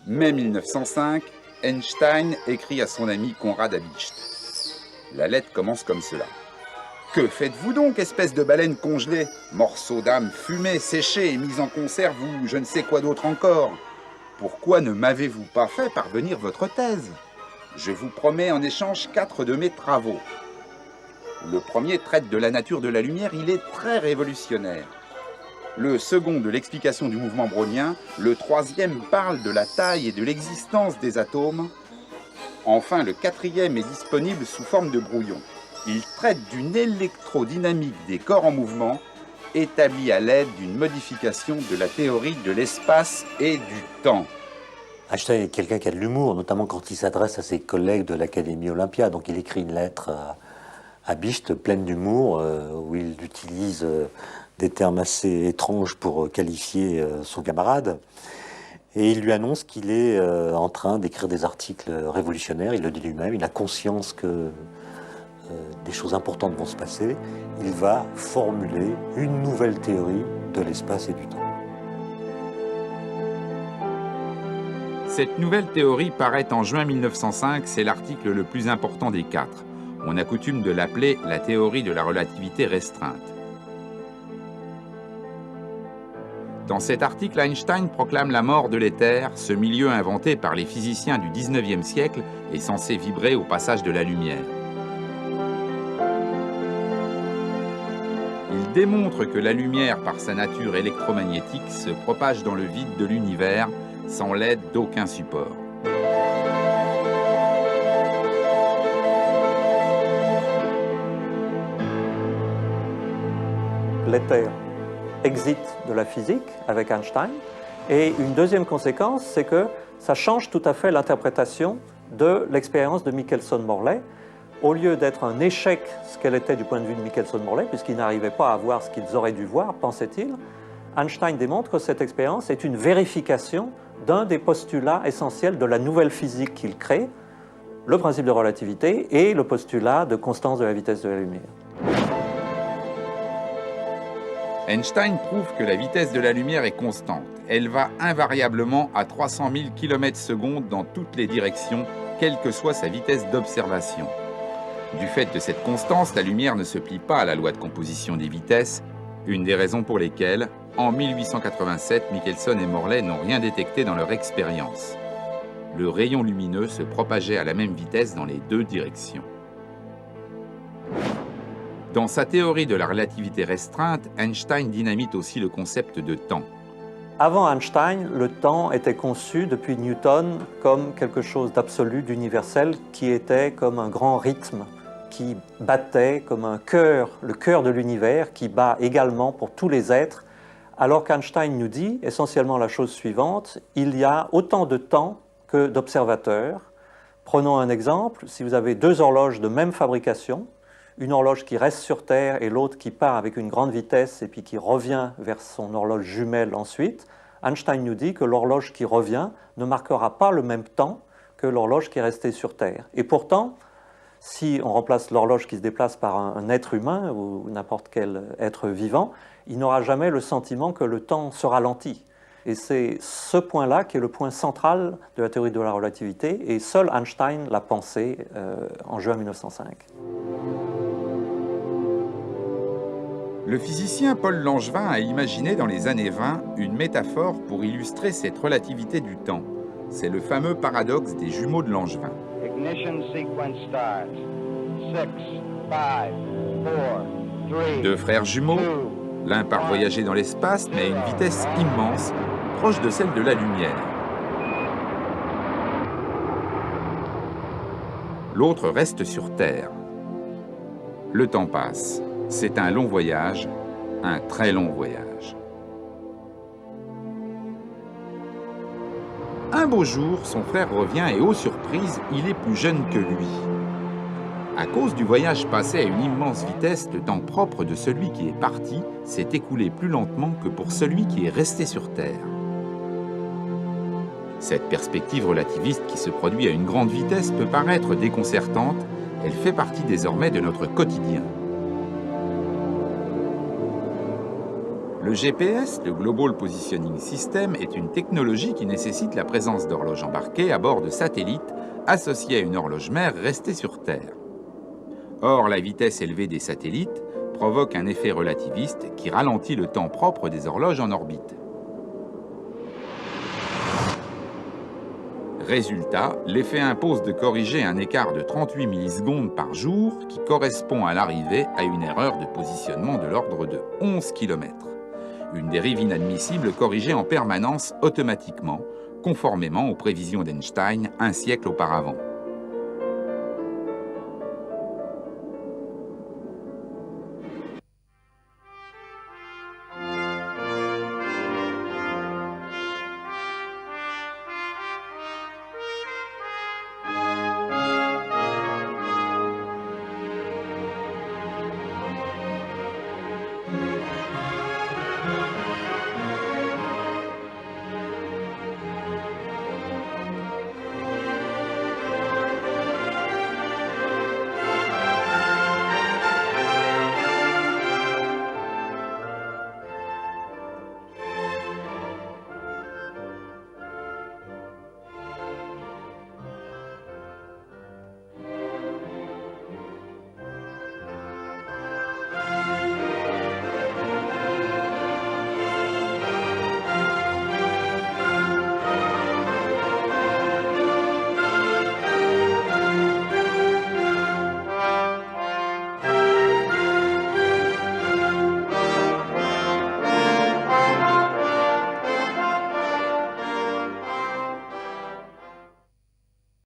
Mai 1905, Einstein écrit à son ami Konrad Habicht. La lettre commence comme cela. « Que faites-vous donc, espèce de baleine congelée? Morceau d'âme fumée, séchée et mise en conserve ou je ne sais quoi d'autre encore? Pourquoi ne m'avez-vous pas fait parvenir votre thèse? Je vous promets en échange 4 de mes travaux. Le premier traite de la nature de la lumière, il est très révolutionnaire. Le second de l'explication du mouvement brownien, le troisième parle de la taille et de l'existence des atomes. Enfin, le quatrième est disponible sous forme de brouillon. Il traite d'une électrodynamique des corps en mouvement, établie à l'aide d'une modification de la théorie de l'espace et du temps. » Einstein est quelqu'un qui a de l'humour, notamment quand il s'adresse à ses collègues de l'Académie Olympia. Donc il écrit une lettre à Habicht pleine d'humour, où il utilise des termes assez étranges pour qualifier son camarade. Et il lui annonce qu'il est en train d'écrire des articles révolutionnaires. Il le dit lui-même, il a conscience que des choses importantes vont se passer. Il va formuler une nouvelle théorie de l'espace et du temps. Cette nouvelle théorie paraît en juin 1905, c'est l'article le plus important des 4. On a coutume de l'appeler la théorie de la relativité restreinte. Dans cet article, Einstein proclame la mort de l'éther, ce milieu inventé par les physiciens du XIXe siècle et censé vibrer au passage de la lumière. Il démontre que la lumière, par sa nature électromagnétique, se propage dans le vide de l'univers sans l'aide d'aucun support. L'éther exit de la physique avec Einstein. Et une deuxième conséquence, c'est que ça change tout à fait l'interprétation de l'expérience de Michelson-Morley. Au lieu d'être un échec, ce qu'elle était du point de vue de Michelson-Morley, puisqu'ils n'arrivaient pas à voir ce qu'ils auraient dû voir, pensait-il, Einstein démontre que cette expérience est une vérification d'un des postulats essentiels de la nouvelle physique qu'il crée, le principe de relativité et le postulat de constance de la vitesse de la lumière. Einstein prouve que la vitesse de la lumière est constante. Elle va invariablement à 300 000 km/s dans toutes les directions, quelle que soit sa vitesse d'observation. Du fait de cette constance, la lumière ne se plie pas à la loi de composition des vitesses, une des raisons pour lesquelles, en 1887, Michelson et Morley n'ont rien détecté dans leur expérience. Le rayon lumineux se propageait à la même vitesse dans les deux directions. Dans sa théorie de la relativité restreinte, Einstein dynamite aussi le concept de temps. Avant Einstein, le temps était conçu depuis Newton comme quelque chose d'absolu, d'universel, qui était comme un grand rythme, qui battait comme un cœur, le cœur de l'univers, qui bat également pour tous les êtres, alors qu'Einstein nous dit essentiellement la chose suivante, il y a autant de temps que d'observateurs. Prenons un exemple, si vous avez deux horloges de même fabrication, une horloge qui reste sur Terre et l'autre qui part avec une grande vitesse et puis qui revient vers son horloge jumelle ensuite, Einstein nous dit que l'horloge qui revient ne marquera pas le même temps que l'horloge qui est restée sur Terre. Et pourtant, si on remplace l'horloge qui se déplace par un être humain ou n'importe quel être vivant, il n'aura jamais le sentiment que le temps se ralentit. Et c'est ce point-là qui est le point central de la théorie de la relativité, et seul Einstein l'a pensé en juin 1905. Le physicien Paul Langevin a imaginé dans les années 20 une métaphore pour illustrer cette relativité du temps. C'est le fameux paradoxe des jumeaux de Langevin. Ignition sequence starts. 6, 5, 4, 3, Deux frères jumeaux, l'un part voyager dans l'espace, mais à une vitesse immense, proche de celle de la lumière. L'autre reste sur Terre. Le temps passe. C'est un long voyage, un très long voyage. Un beau jour, son frère revient et, ô surprise, il est plus jeune que lui. À cause du voyage passé à une immense vitesse, le temps propre de celui qui est parti s'est écoulé plus lentement que pour celui qui est resté sur Terre. Cette perspective relativiste qui se produit à une grande vitesse peut paraître déconcertante, elle fait partie désormais de notre quotidien. Le GPS, le Global Positioning System, est une technologie qui nécessite la présence d'horloges embarquées à bord de satellites associés à une horloge mère restée sur Terre. Or, la vitesse élevée des satellites provoque un effet relativiste qui ralentit le temps propre des horloges en orbite. Résultat, l'effet impose de corriger un écart de 38 millisecondes par jour qui correspond à l'arrivée à une erreur de positionnement de l'ordre de 11 km. Une dérive inadmissible corrigée en permanence automatiquement, conformément aux prévisions d'Einstein un siècle auparavant.